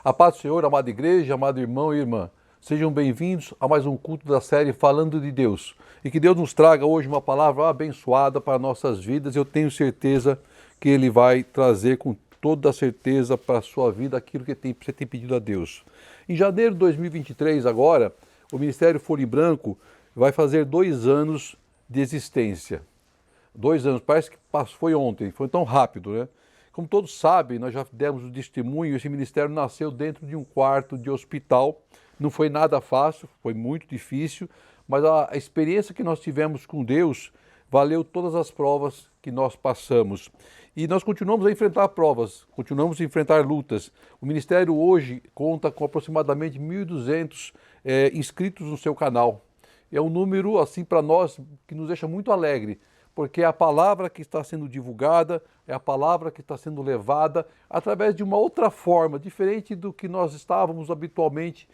A paz do Senhor, amada igreja, amado irmão e irmã. Sejam bem-vindos a mais um culto da série Falando de Deus. E que Deus nos traga hoje uma palavra abençoada para nossas vidas. Eu tenho certeza que Ele vai trazer com toda a certeza para a sua vida aquilo que você tem pedido a Deus. Em janeiro de 2023, agora, o Ministério Folha em Branco vai fazer 2 anos de existência. 2 anos, parece que foi ontem, foi tão rápido, né? Como todos sabem, nós já demos o testemunho, esse ministério nasceu dentro de um quarto de hospital. Não foi nada fácil, foi muito difícil, mas a experiência que nós tivemos com Deus valeu todas as provas que nós passamos. E nós continuamos a enfrentar provas, continuamos a enfrentar lutas. O ministério hoje conta com aproximadamente 1.200 inscritos no seu canal. É um número, assim, para nós, que nos deixa muito alegre, porque é a palavra que está sendo divulgada, é a palavra que está sendo levada através de uma outra forma, diferente do que nós estávamos habitualmente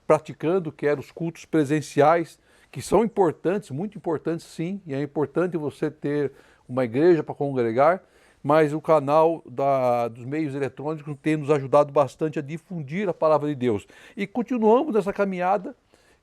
praticando, que eram os cultos presenciais, que são importantes, muito importantes sim, e é importante você ter uma igreja para congregar, mas o canal dos meios eletrônicos tem nos ajudado bastante a difundir a palavra de Deus. E continuamos nessa caminhada,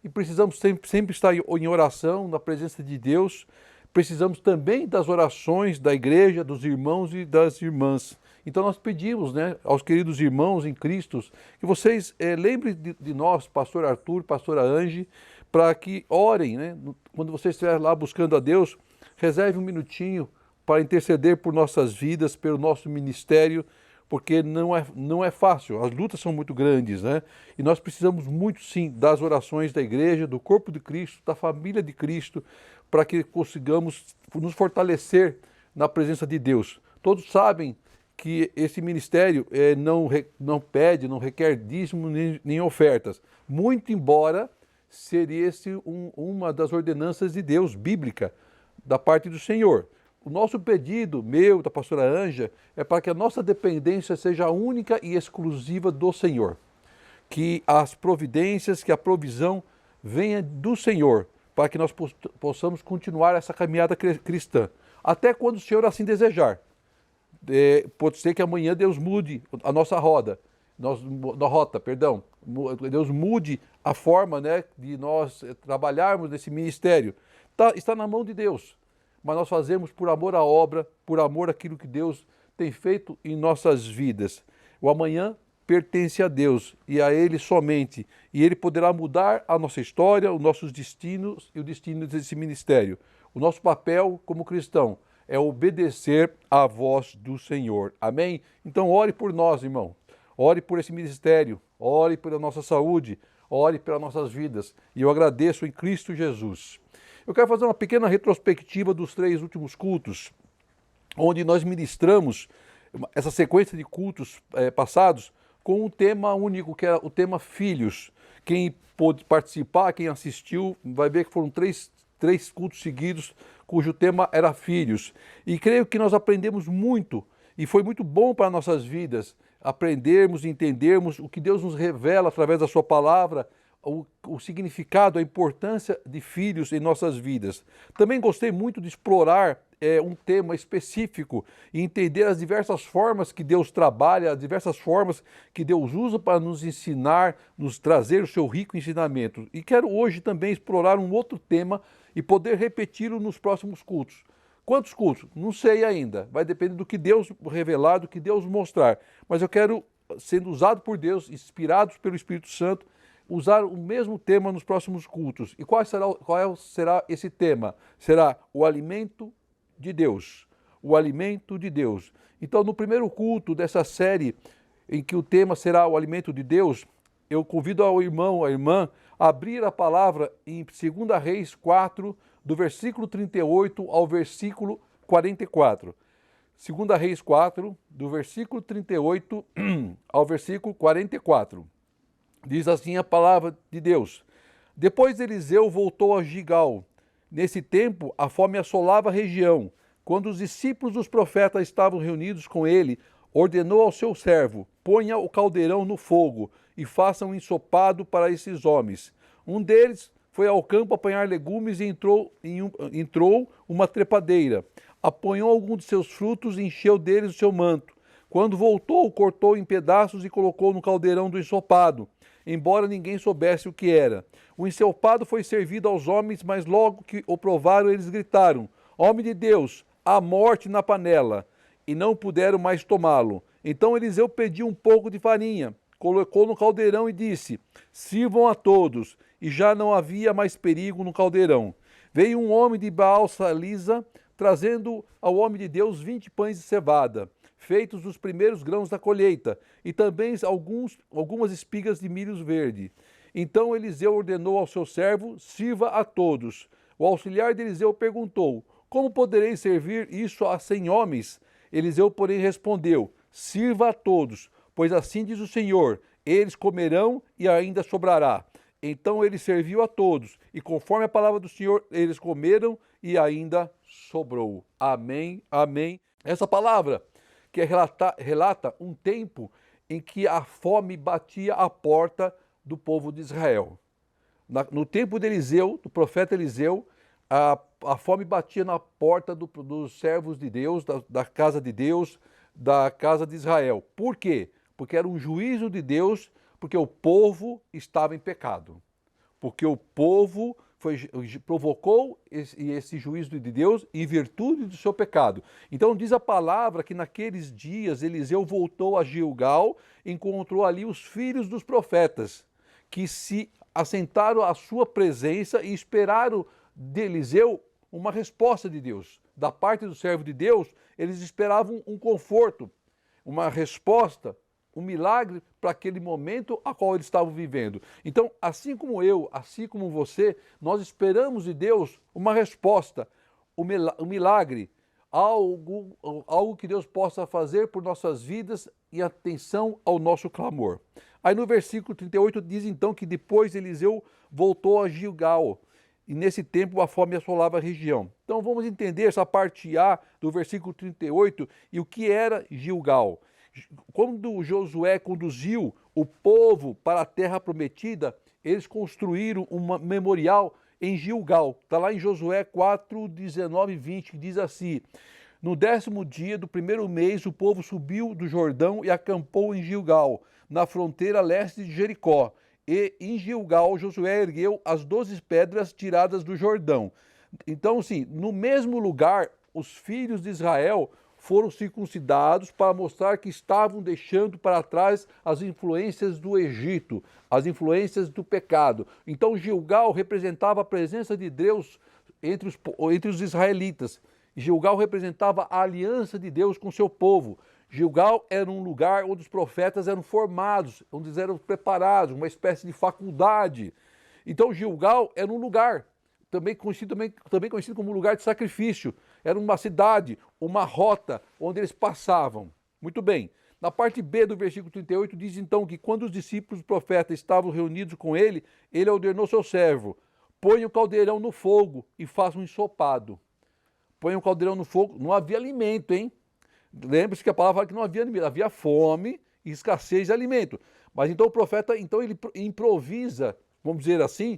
e precisamos sempre estar em oração, na presença de Deus. Precisamos também das orações da igreja, dos irmãos e das irmãs. Então nós pedimos, né, aos queridos irmãos em Cristo, que vocês lembrem de nós, pastor Arthur, pastora Ange, para que orem, né? Quando você estiver lá buscando a Deus, reserve um minutinho para interceder por nossas vidas, pelo nosso ministério, porque não é fácil, as lutas são muito grandes, né? E nós precisamos muito, sim, das orações da igreja, do corpo de Cristo, da família de Cristo, para que consigamos nos fortalecer na presença de Deus. Todos sabem que esse ministério não pede, não requer dízimo nem ofertas, muito embora seria uma das ordenanças de Deus, bíblica, da parte do Senhor. O nosso pedido, meu, da pastora Anja, é para que a nossa dependência seja única e exclusiva do Senhor. Que as providências, que a provisão venha do Senhor, para que nós possamos continuar essa caminhada cristã. Até quando o Senhor assim desejar. Pode ser que amanhã Deus mude a nossa rota, perdão. Deus mude a forma, né, de nós trabalharmos nesse ministério. Está na mão de Deus. Mas nós fazemos por amor à obra, por amor àquilo que Deus tem feito em nossas vidas. O amanhã pertence a Deus e a Ele somente. E Ele poderá mudar a nossa história, os nossos destinos e o destino desse ministério. O nosso papel como cristão é obedecer à voz do Senhor. Amém? Então ore por nós, irmão. Ore por esse ministério. Ore pela nossa saúde. Ore pelas nossas vidas. E eu agradeço em Cristo Jesus. Eu quero fazer uma pequena retrospectiva dos 3 últimos cultos, onde nós ministramos essa sequência de cultos passados com um tema único, que era o tema filhos. Quem pôde participar, quem assistiu, vai ver que foram três cultos seguidos, cujo tema era filhos. E creio que nós aprendemos muito, e foi muito bom para nossas vidas, aprendermos e entendermos o que Deus nos revela através da sua palavra, o significado, a importância de filhos em nossas vidas. Também gostei muito de explorar um tema específico e entender as diversas formas que Deus trabalha, as diversas formas que Deus usa para nos ensinar, nos trazer o seu rico ensinamento. E quero hoje também explorar um outro tema e poder repeti-lo nos próximos cultos. Quantos cultos? Não sei ainda. Vai depender do que Deus revelar, do que Deus mostrar. Mas eu quero, sendo usado por Deus, inspirados pelo Espírito Santo, usar o mesmo tema nos próximos cultos. E qual será esse tema? Será o alimento de Deus. O alimento de Deus. Então, no primeiro culto dessa série, em que o tema será o alimento de Deus, eu convido ao irmão, à irmã, a abrir a palavra em 2 Reis 4, do versículo 38 ao versículo 44. 2 Reis 4, do versículo 38 ao versículo 44. Diz assim a palavra de Deus. Depois Eliseu voltou a Gigal. Nesse tempo, a fome assolava a região. Quando os discípulos dos profetas estavam reunidos com ele, ordenou ao seu servo: ponha o caldeirão no fogo e faça um ensopado para esses homens. Um deles foi ao campo apanhar legumes e entrou uma trepadeira. Apanhou algum de seus frutos e encheu deles o seu manto. Quando voltou, cortou em pedaços e colocou no caldeirão do ensopado, embora ninguém soubesse o que era. O ensopado foi servido aos homens, mas logo que o provaram, eles gritaram: Homem de Deus, há morte na panela! E não puderam mais tomá-lo. Então Eliseu pediu um pouco de farinha, colocou no caldeirão e disse: Sirvam a todos. E já não havia mais perigo no caldeirão. Veio um homem de Baal-Salisa, trazendo ao homem de Deus 20 pães de cevada, feitos dos primeiros grãos da colheita, e também algumas espigas de milho verde. Então Eliseu ordenou ao seu servo: Sirva a todos. O auxiliar de Eliseu perguntou: Como poderei servir isso a 100 homens? Eliseu, porém, respondeu: Sirva a todos, pois assim diz o Senhor: eles comerão e ainda sobrará. Então ele serviu a todos, e conforme a palavra do Senhor, eles comeram e ainda sobrou. Amém, amém. Essa palavra que relata um tempo em que a fome batia à porta do povo de Israel. No tempo de Eliseu, do profeta Eliseu, a fome batia na porta dos servos de Deus, da casa de Deus, da casa de Israel. Por quê? Porque era um juízo de Deus, porque o povo estava em pecado. Porque o povo provocou esse juízo de Deus em virtude do seu pecado. Então diz a palavra que naqueles dias Eliseu voltou a Gilgal, encontrou ali os filhos dos profetas, que se assentaram à sua presença e esperaram de Eliseu uma resposta de Deus. Da parte do servo de Deus, eles esperavam um conforto, uma resposta, um milagre para aquele momento a qual eles estavam vivendo. Então, assim como eu, assim como você, nós esperamos de Deus uma resposta, um milagre, algo que Deus possa fazer por nossas vidas e atenção ao nosso clamor. Aí no versículo 38 diz então que depois Eliseu voltou a Gilgal, e nesse tempo a fome assolava a região. Então vamos entender essa parte A do versículo 38 e o que era Gilgal. Quando Josué conduziu o povo para a terra prometida, eles construíram um memorial em Gilgal. Está lá em Josué 4, 19 e 20, que diz assim: No 10º dia do primeiro mês, o povo subiu do Jordão e acampou em Gilgal, na fronteira leste de Jericó. E em Gilgal, Josué ergueu as 12 pedras tiradas do Jordão. Então, sim, no mesmo lugar, os filhos de Israel foram circuncidados para mostrar que estavam deixando para trás as influências do Egito, as influências do pecado. Então, Gilgal representava a presença de Deus entre os israelitas. Gilgal representava a aliança de Deus com seu povo. Gilgal era um lugar onde os profetas eram formados, onde eles eram preparados, uma espécie de faculdade. Então Gilgal era um lugar, também conhecido como lugar de sacrifício. Era uma cidade, uma rota onde eles passavam. Muito bem. Na parte B do versículo 38 diz então que quando os discípulos do profeta estavam reunidos com ele, ele ordenou seu servo: põe o caldeirão no fogo e faça um ensopado. Põe o caldeirão no fogo, não havia alimento, hein? Lembre-se que a palavra fala que não havia alimento, havia fome e escassez de alimento. Mas então o profeta, ele improvisa, vamos dizer assim,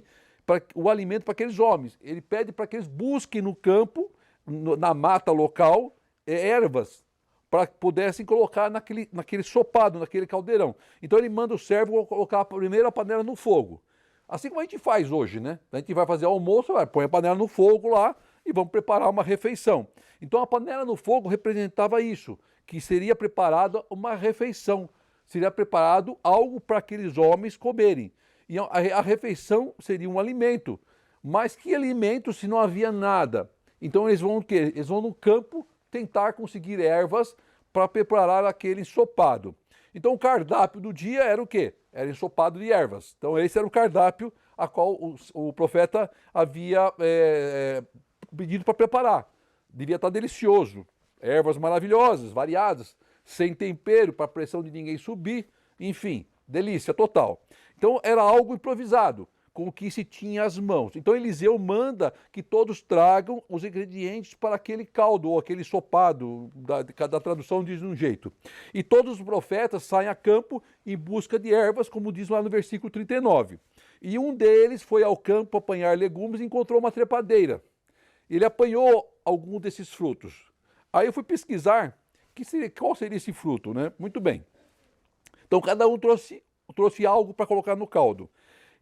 o alimento para aqueles homens. Ele pede para que eles busquem no campo, na mata local, ervas, para que pudessem colocar naquele sopado, naquele caldeirão. Então ele manda o servo colocar primeiro a panela no fogo. Assim como a gente faz hoje, né? A gente vai fazer almoço, põe a panela no fogo lá e vamos preparar uma refeição. Então a panela no fogo representava isso, que seria preparada uma refeição, seria preparado algo para aqueles homens comerem. E a refeição seria um alimento. Mas que alimento se não havia nada? Então eles vão o quê? Eles vão no campo tentar conseguir ervas para preparar aquele ensopado. Então o cardápio do dia era o quê? Era ensopado de ervas. Então esse era o cardápio a qual o profeta havia pedido para preparar. Devia estar delicioso. Ervas maravilhosas, variadas, sem tempero, para a pressão de ninguém subir. Enfim, delícia total. Então era algo improvisado, com o que se tinha às mãos. Então Eliseu manda que todos tragam os ingredientes para aquele caldo, ou aquele ensopado, da tradução diz de um jeito. E todos os profetas saem a campo em busca de ervas, como diz lá no versículo 39. E um deles foi ao campo apanhar legumes e encontrou uma trepadeira. Ele apanhou algum desses frutos. Aí eu fui pesquisar Qual seria esse fruto, né? Muito bem. Então cada um trouxe algo para colocar no caldo.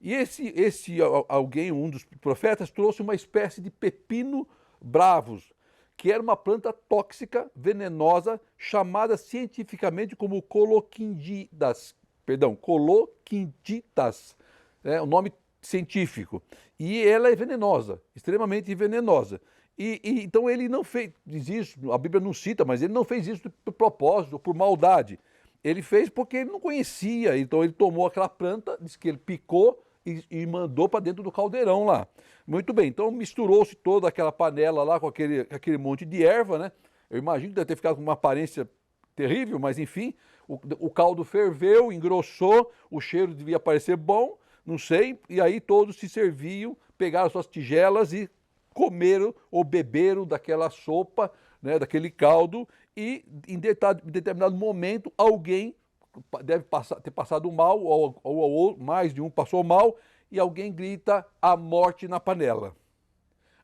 E esse alguém, um dos profetas, trouxe uma espécie de pepino bravos, que era uma planta tóxica, venenosa, chamada cientificamente como coloquindidas. Perdão, coloquinditas, é o nome científico. E ela é venenosa, extremamente venenosa. Então ele não fez isso, a Bíblia não cita, mas ele não fez isso por propósito, por maldade. Ele fez porque ele não conhecia, então ele tomou aquela planta, disse que ele picou e mandou para dentro do caldeirão lá. Muito bem, então misturou-se toda aquela panela lá com aquele monte de erva, né? Eu imagino que deve ter ficado com uma aparência terrível, mas enfim, o caldo ferveu, engrossou, o cheiro devia parecer bom, não sei, e aí todos se serviam, pegaram suas tigelas e comeram ou beberam daquela sopa, né, daquele caldo, e em determinado momento alguém deve ter passado mal, ou mais de um passou mal, e alguém grita: a morte na panela.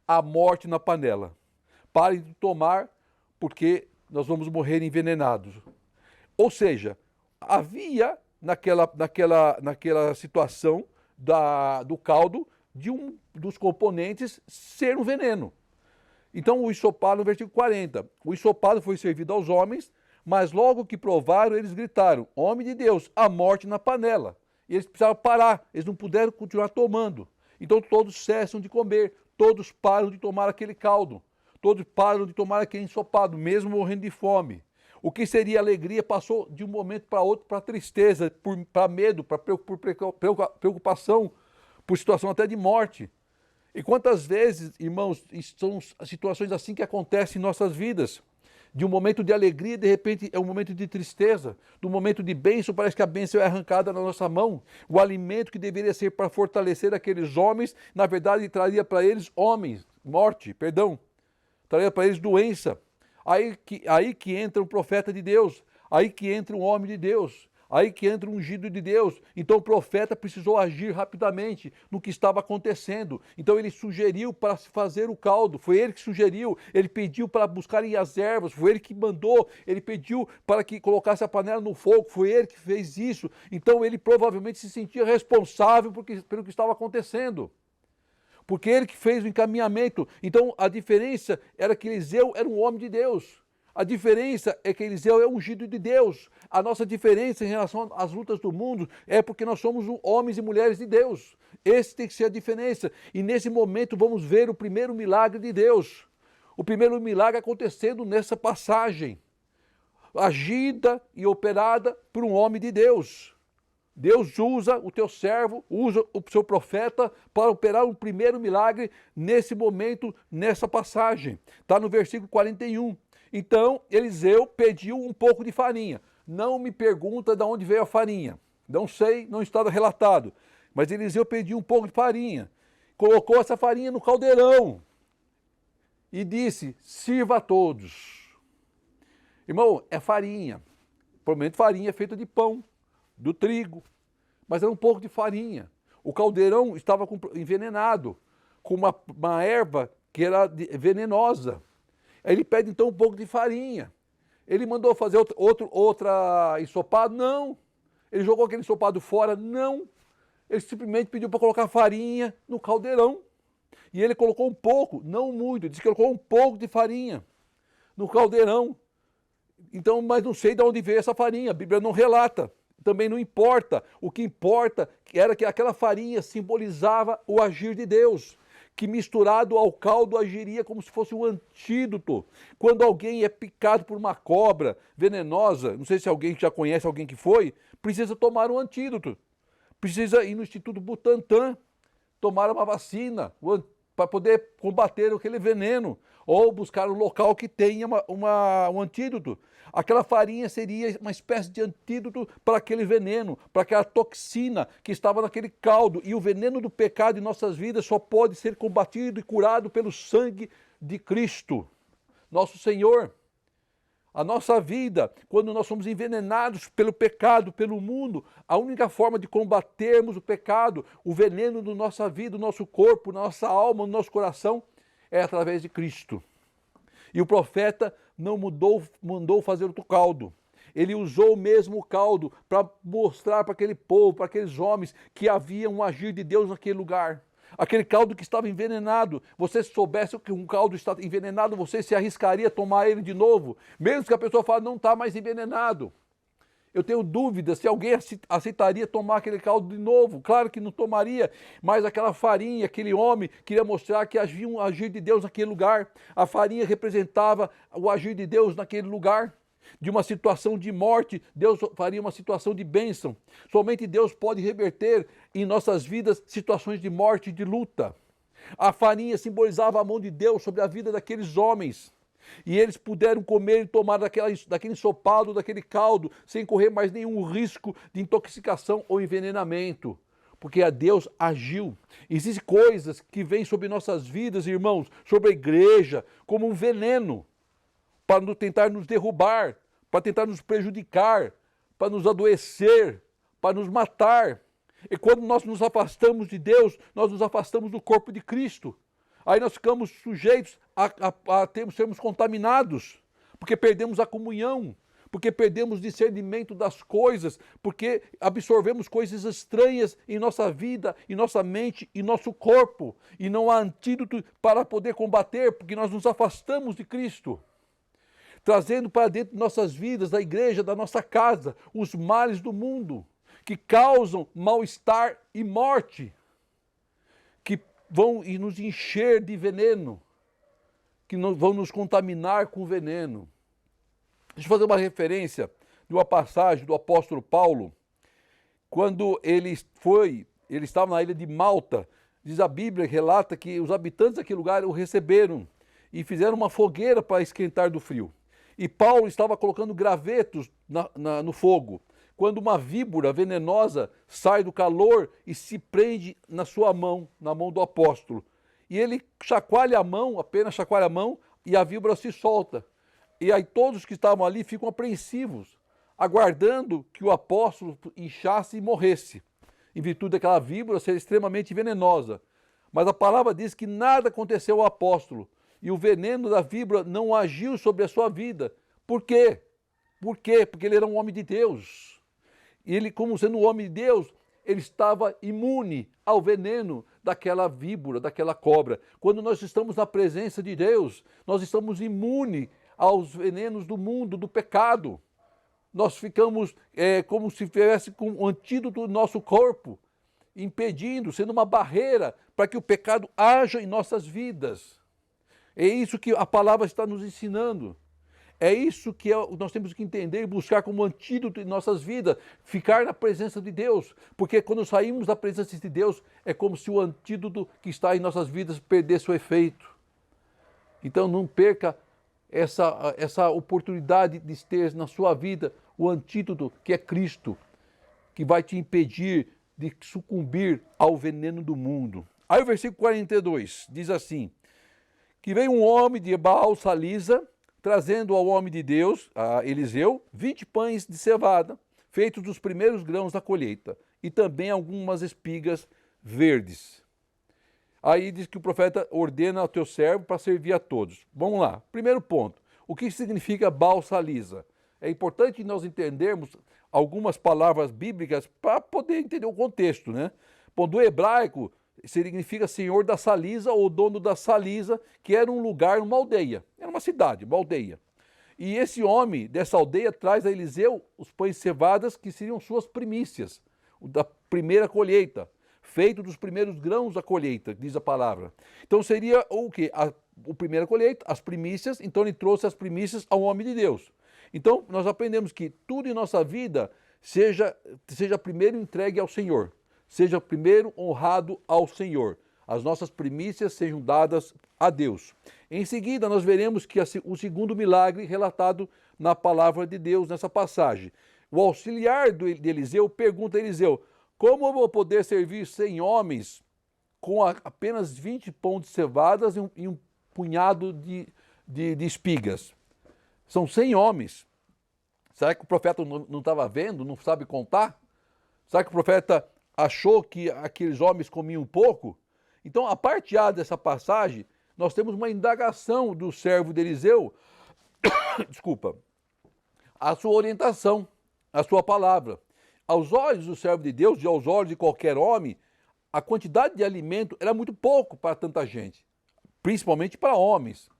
A morte na panela. Parem de tomar, porque nós vamos morrer envenenados. Ou seja, havia naquela situação do caldo de um dos componentes ser um veneno. Então o ensopado, no versículo 40, o ensopado foi servido aos homens, mas logo que provaram, eles gritaram: homem de Deus, a morte na panela. E eles precisaram parar, eles não puderam continuar tomando. Então todos cessam de comer, todos param de tomar aquele caldo, todos param de tomar aquele ensopado, mesmo morrendo de fome. O que seria alegria passou de um momento para outro para tristeza, para medo, para preocupação, por situação até de morte. E quantas vezes, irmãos, são situações assim que acontecem em nossas vidas. De um momento de alegria, de repente é um momento de tristeza. Do momento de bênção, parece que a bênção é arrancada na nossa mão. O alimento que deveria ser para fortalecer aqueles homens, na verdade traria para eles traria para eles doença. Aí que entra um profeta de Deus, aí que entra um homem de Deus, aí que entra um ungido de Deus. Então o profeta precisou agir rapidamente no que estava acontecendo. Então ele sugeriu para se fazer o caldo, foi ele que sugeriu, ele pediu para buscarem as ervas, foi ele que mandou, ele pediu para que colocasse a panela no fogo, foi ele que fez isso. Então ele provavelmente se sentia responsável pelo que estava acontecendo. Porque ele que fez o encaminhamento. Então a diferença era que Eliseu era um homem de Deus. A diferença é que Eliseu é ungido de Deus. A nossa diferença em relação às lutas do mundo é porque nós somos homens e mulheres de Deus. Esse tem que ser a diferença. E nesse momento vamos ver o primeiro milagre de Deus. O primeiro milagre acontecendo nessa passagem. Agida e operada por um homem de Deus. Deus usa o teu servo, usa o seu profeta para operar o primeiro milagre nesse momento, nessa passagem. Está no versículo 41. Então, Eliseu pediu um pouco de farinha. Não me pergunta de onde veio a farinha. Não sei, não está relatado. Mas Eliseu pediu um pouco de farinha. Colocou essa farinha no caldeirão. E disse: sirva a todos. Irmão, é farinha. Provavelmente farinha feita de pão, do trigo, mas era um pouco de farinha. O caldeirão estava envenenado, com uma erva que era venenosa. Aí ele pede então um pouco de farinha. Ele mandou fazer outra ensopado? Não. Ele jogou aquele ensopado fora? Não. Ele simplesmente pediu para colocar farinha no caldeirão. E ele colocou um pouco, não muito, disse que colocou um pouco de farinha no caldeirão. Então, mas não sei de onde veio essa farinha, a Bíblia não relata. Também não importa. O que importa era que aquela farinha simbolizava o agir de Deus, que misturado ao caldo agiria como se fosse um antídoto. Quando alguém é picado por uma cobra venenosa, não sei se alguém já conhece alguém que foi, precisa tomar um antídoto. Precisa ir no Instituto Butantan, tomar uma vacina para poder combater aquele veneno, ou buscar um local que tenha um antídoto. Aquela farinha seria uma espécie de antídoto para aquele veneno, para aquela toxina que estava naquele caldo. E o veneno do pecado em nossas vidas só pode ser combatido e curado pelo sangue de Cristo, nosso Senhor. A nossa vida, quando nós somos envenenados pelo pecado, pelo mundo, a única forma de combatermos o pecado, o veneno da nossa vida, do nosso corpo, da nossa alma, do nosso coração, é através de Cristo. E o profeta não mandou fazer outro caldo. Ele usou o mesmo caldo para mostrar para aquele povo, para aqueles homens, que havia um agir de Deus naquele lugar. Aquele caldo que estava envenenado. Você se soubesse que um caldo está envenenado, você se arriscaria a tomar ele de novo, mesmo que a pessoa fale, não está mais envenenado. Eu tenho dúvida se alguém aceitaria tomar aquele caldo de novo. Claro que não tomaria, mas aquela farinha, aquele homem queria mostrar que havia um agir de Deus naquele lugar. A farinha representava o agir de Deus naquele lugar. De uma situação de morte, Deus faria uma situação de bênção. Somente Deus pode reverter em nossas vidas situações de morte e de luta. A farinha simbolizava a mão de Deus sobre a vida daqueles homens. E eles puderam comer e tomar daquele ensopado, daquele caldo, sem correr mais nenhum risco de intoxicação ou envenenamento. Porque a Deus agiu. Existem coisas que vêm sobre nossas vidas, irmãos, sobre a igreja, como um veneno, para tentar nos derrubar, para tentar nos prejudicar, para nos adoecer, para nos matar. E quando nós nos afastamos de Deus, nós nos afastamos do corpo de Cristo. Aí nós ficamos sujeitos a sermos contaminados, porque perdemos a comunhão, porque perdemos discernimento das coisas, porque absorvemos coisas estranhas em nossa vida, em nossa mente, em nosso corpo, e não há antídoto para poder combater, porque nós nos afastamos de Cristo. Trazendo para dentro de nossas vidas, da igreja, da nossa casa, os males do mundo, que causam mal-estar e morte, que vão nos encher de veneno, que vão nos contaminar com veneno. Deixa eu fazer uma referência de uma passagem do apóstolo Paulo, quando ele estava na ilha de Malta. Diz a Bíblia, relata que os habitantes daquele lugar o receberam e fizeram uma fogueira para esquentar do frio. E Paulo estava colocando gravetos no fogo, quando uma víbora venenosa sai do calor e se prende na sua mão, na mão do apóstolo. E ele chacoalha a mão, apenas chacoalha a mão, e a víbora se solta. E aí todos que estavam ali ficam apreensivos, aguardando que o apóstolo inchasse e morresse, em virtude daquela víbora ser extremamente venenosa. Mas a palavra diz que nada aconteceu ao apóstolo, e o veneno da víbora não agiu sobre a sua vida. Por quê? Por quê? Porque ele era um homem de Deus. E ele, como sendo um homem de Deus, ele estava imune ao veneno daquela víbora, daquela cobra. Quando nós estamos na presença de Deus, nós estamos imunes aos venenos do mundo, do pecado. Nós ficamos como se tivesse com um antídoto no nosso corpo, impedindo, sendo uma barreira para que o pecado haja em nossas vidas. É isso que a palavra está nos ensinando. É isso que nós temos que entender e buscar como antídoto em nossas vidas, ficar na presença de Deus. Porque quando saímos da presença de Deus, é como se o antídoto que está em nossas vidas perdesse o efeito. Então não perca essa oportunidade de ter na sua vida o antídoto que é Cristo, que vai te impedir de sucumbir ao veneno do mundo. Aí o versículo 42 diz assim, que veio um homem de Baal-Salisa, trazendo ao homem de Deus, a Eliseu, 20 pães de cevada, feitos dos primeiros grãos da colheita, e também algumas espigas verdes. Aí diz que o profeta ordena ao teu servo para servir a todos. Vamos lá. Primeiro ponto. O que significa Baal-Salisa? É importante nós entendermos algumas palavras bíblicas para poder entender o contexto, né? Bom, do hebraico significa senhor da Salisa ou dono da Salisa, que era um lugar, uma aldeia. Era uma cidade, uma aldeia. E esse homem dessa aldeia traz a Eliseu os pães cevadas, que seriam suas primícias, da primeira colheita, feito dos primeiros grãos da colheita, diz a palavra. Então seria o quê? A primeira colheita, as primícias, então ele trouxe as primícias ao homem de Deus. Então nós aprendemos que tudo em nossa vida seja primeiro entregue ao Senhor. Seja primeiro honrado ao Senhor. As nossas primícias sejam dadas a Deus. Em seguida, nós veremos que o segundo milagre relatado na palavra de Deus nessa passagem. O auxiliar de Eliseu pergunta a Eliseu, como eu vou poder servir 100 homens com apenas 20 pães de cevadas e um punhado de espigas? São 100 homens. Será que o profeta não estava vendo, não sabe contar? Será que o profeta achou que aqueles homens comiam pouco? Então, a parte A dessa passagem nós temos uma indagação do servo de Eliseu, desculpa, a sua orientação, a sua palavra. Aos olhos do servo de Deus e aos olhos de qualquer homem, a quantidade de alimento era muito pouco para tanta gente, principalmente para homens.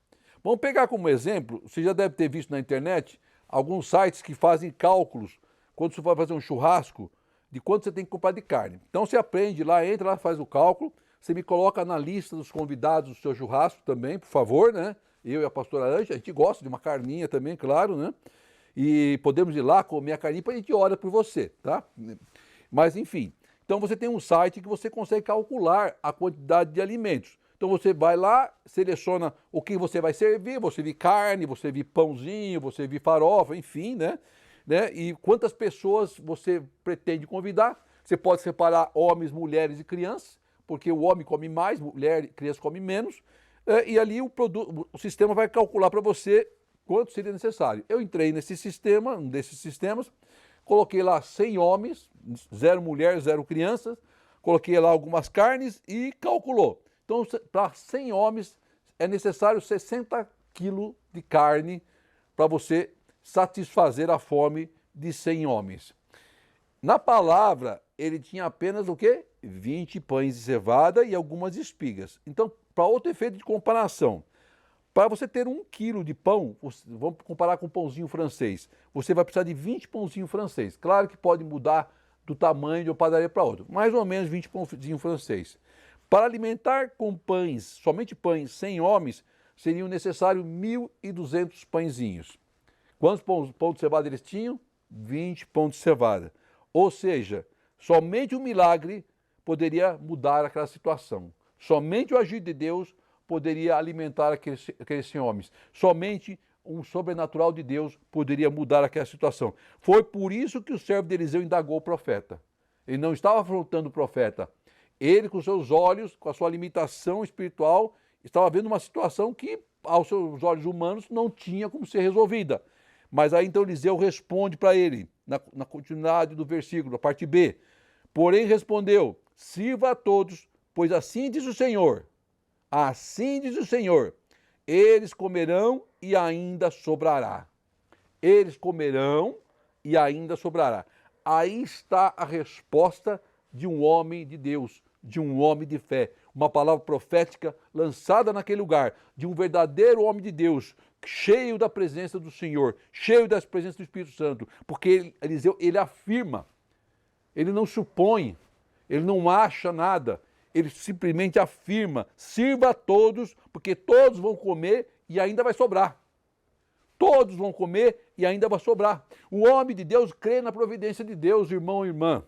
Vamos pegar como exemplo, você já deve ter visto na internet, alguns sites que fazem cálculos, quando você vai fazer um churrasco, de quanto você tem que comprar de carne. Então você aprende lá, entra lá, faz o cálculo, você me coloca na lista dos convidados do seu churrasco também, por favor, né? Eu e a pastora Anja, a gente gosta de uma carninha também, claro, né? E podemos ir lá comer a carninha, depois a gente ora por você, tá? Mas enfim, então você tem um site que você consegue calcular a quantidade de alimentos. Então você vai lá, seleciona o que você vai servir, você vir carne, você vir pãozinho, você vir farofa, enfim, né? E quantas pessoas você pretende convidar. Você pode separar homens, mulheres e crianças, porque o homem come mais, mulher e criança come menos, e ali o sistema vai calcular para você quanto seria necessário. Eu entrei nesse sistema, um desses sistemas, coloquei lá 100 homens, 0 mulher, 0 crianças, coloquei lá algumas carnes e calculou. Então, para 100 homens é necessário 60 quilos de carne para você satisfazer a fome de 100 homens. Na palavra, ele tinha apenas o quê? 20 pães de cevada e algumas espigas. Então, para outro efeito de comparação, para você ter 1 quilo de pão, vamos comparar com o pãozinho francês, você vai precisar de 20 pãozinhos francês. Claro que pode mudar do tamanho de uma padaria para outra, mais ou menos 20 pãozinhos francês. Para alimentar com pães, somente pães, 100 homens, seriam necessários 1.200 pãezinhos. Quantos pães de cevada eles tinham? 20 pães de cevada. Ou seja, somente um milagre poderia mudar aquela situação. Somente o agir de Deus poderia alimentar aqueles homens. Somente um sobrenatural de Deus poderia mudar aquela situação. Foi por isso que o servo de Eliseu indagou o profeta. Ele não estava afrontando o profeta. Ele, com seus olhos, com a sua limitação espiritual, estava vendo uma situação que, aos seus olhos humanos, não tinha como ser resolvida. Mas aí então Eliseu responde para ele, na continuidade do versículo, a parte B. Porém respondeu, sirva a todos, pois assim diz o Senhor. Assim diz o Senhor, eles comerão e ainda sobrará. Eles comerão e ainda sobrará. Aí está a resposta de um homem de Deus, de um homem de fé. Uma palavra profética lançada naquele lugar, de um verdadeiro homem de Deus, cheio da presença do Senhor, cheio da presença do Espírito Santo. Porque Eliseu, ele afirma, ele não supõe, ele não acha nada. Ele simplesmente afirma, sirva a todos, porque todos vão comer e ainda vai sobrar. Todos vão comer e ainda vai sobrar. O homem de Deus crê na providência de Deus, irmão e irmã.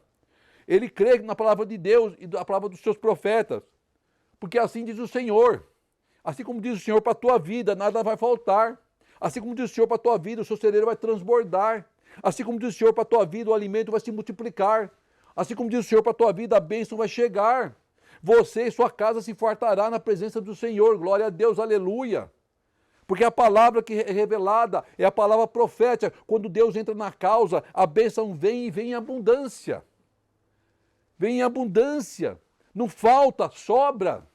Ele crê na palavra de Deus e na palavra dos seus profetas. Porque assim diz o Senhor. Assim como diz o Senhor para a tua vida, nada vai faltar. Assim como diz o Senhor para a tua vida, o seu celeiro vai transbordar. Assim como diz o Senhor para a tua vida, o alimento vai se multiplicar. Assim como diz o Senhor para a tua vida, a bênção vai chegar. Você e sua casa se fartará na presença do Senhor. Glória a Deus, aleluia. Porque a palavra que é revelada é a palavra profética. Quando Deus entra na causa, a bênção vem e vem em abundância. Vem em abundância. Não falta, sobra.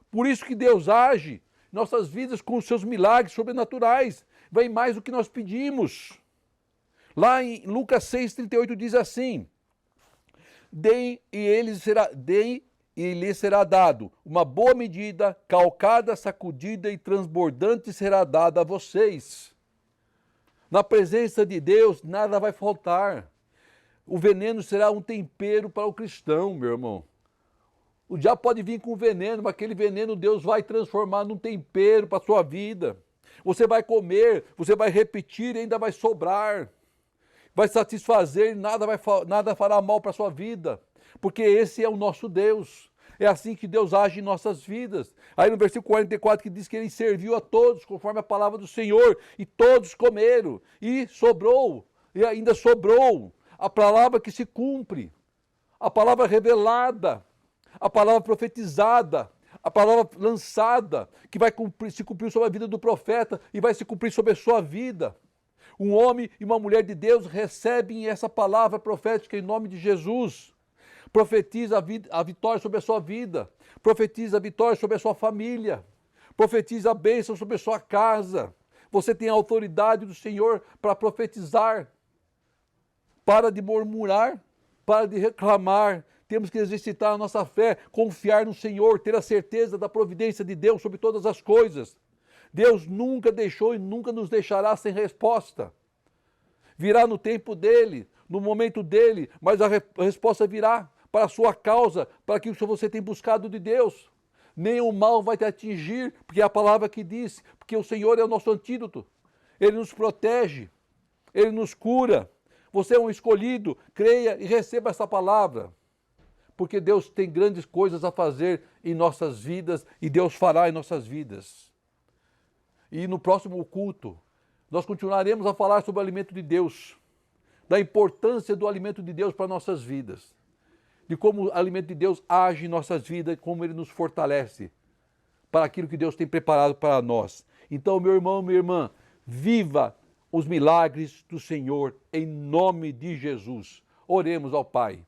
Por isso que Deus age em nossas vidas com os seus milagres sobrenaturais. Vem mais do que nós pedimos. Lá em Lucas 6,38 diz assim, deem e lhe será dado. Uma boa medida, calcada, sacudida e transbordante será dada a vocês. Na presença de Deus, nada vai faltar. O veneno será um tempero para o cristão, meu irmão. O diabo pode vir com veneno, mas aquele veneno Deus vai transformar num tempero para a sua vida. Você vai comer, você vai repetir e ainda vai sobrar. Vai satisfazer, nada fará mal para a sua vida. Porque esse é o nosso Deus. É assim que Deus age em nossas vidas. Aí no versículo 44 que diz que ele serviu a todos, conforme a palavra do Senhor, e todos comeram, e sobrou, e ainda sobrou. A palavra que se cumpre, a palavra revelada, a palavra profetizada, a palavra lançada, que vai se cumprir sobre a vida do profeta e vai se cumprir sobre a sua vida. Um homem e uma mulher de Deus recebem essa palavra profética em nome de Jesus. Profetiza a vitória sobre a sua vida. Profetiza a vitória sobre a sua família. Profetize a bênção sobre a sua casa. Você tem a autoridade do Senhor para profetizar. Para de murmurar, para de reclamar. Temos que exercitar a nossa fé, confiar no Senhor, ter a certeza da providência de Deus sobre todas as coisas. Deus nunca deixou e nunca nos deixará sem resposta. Virá no tempo dele, no momento dele, mas a resposta virá para a sua causa, para aquilo que você tem buscado de Deus. Nenhum mal vai te atingir, porque é a palavra que diz, porque o Senhor é o nosso antídoto. Ele nos protege, Ele nos cura. Você é um escolhido, creia e receba essa palavra. Porque Deus tem grandes coisas a fazer em nossas vidas e Deus fará em nossas vidas. E no próximo culto, nós continuaremos a falar sobre o alimento de Deus, da importância do alimento de Deus para nossas vidas, de como o alimento de Deus age em nossas vidas, como ele nos fortalece para aquilo que Deus tem preparado para nós. Então, meu irmão, minha irmã, viva os milagres do Senhor em nome de Jesus. Oremos ao Pai.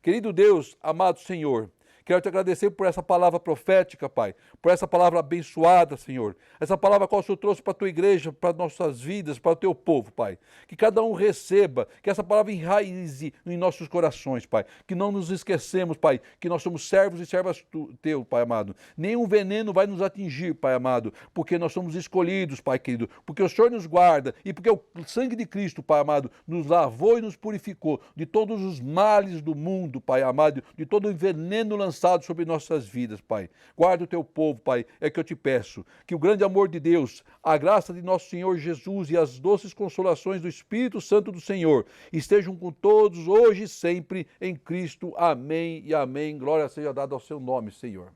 Querido Deus, amado Senhor, quero te agradecer por essa palavra profética, Pai, por essa palavra abençoada, Senhor, essa palavra qual o Senhor trouxe para a tua igreja, para nossas vidas, para o teu povo, Pai. Que cada um receba, que essa palavra enraize em nossos corações, Pai. Que não nos esquecemos, Pai, que nós somos servos e servas teu, Pai amado. Nenhum veneno vai nos atingir, Pai amado, porque nós somos escolhidos, Pai querido, porque o Senhor nos guarda e porque o sangue de Cristo, Pai amado, nos lavou e nos purificou de todos os males do mundo, Pai amado, de todo o veneno lançado sobre nossas vidas, Pai. Guarda o teu povo, Pai, é que eu te peço. Que o grande amor de Deus, a graça de nosso Senhor Jesus e as doces consolações do Espírito Santo do Senhor estejam com todos, hoje e sempre, em Cristo. Amém e amém. Glória seja dada ao seu nome, Senhor.